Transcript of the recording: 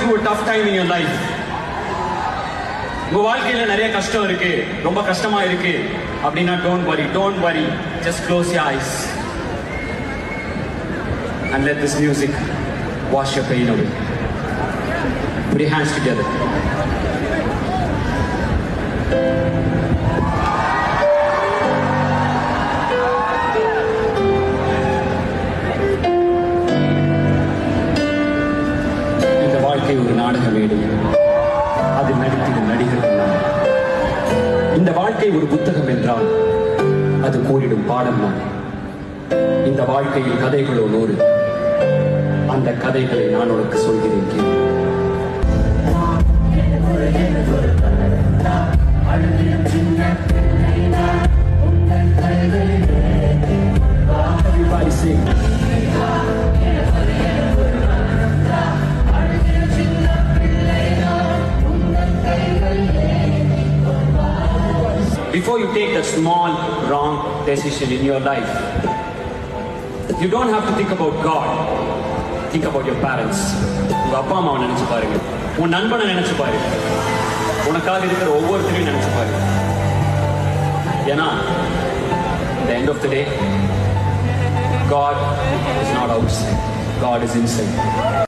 through a tough time in your life, உங்க வாழ்க்கையில நிறைய கஷ்டம் இருக்கு, ரொம்ப கஷ்டமா இருக்கு அப்படின்னா don't worry, just close your eyes and let this music wash your pain away. Put your hands together. இந்த வாழ்க்கை ஒரு நாடக மேடை, அதில் நடித்திடும் நடிகர்கள் நான். இந்த வாழ்க்கை ஒரு புத்தகம் என்றால் அது கூறிடும் பாடம் நான். இந்த வாழ்க்கையில் கதைகளோ 100, அந்த கதைகளை நான் உனக்கு சொல்கிறேன் கேள். Everybody sing. Before you take a small wrong decision in your life, you don't have to think about God. Think about your parents. உங்க அப்பா அம்மாவை நினைச்சு பாருங்க, உன் நண்பனை நினைச்சு பாருங்க, உனக்காக இருக்கிற ஒவ்வொருத்தரையும் நினைச்சு பாருங்க. ஏன்னா the end of the day, God is not outside, God is inside.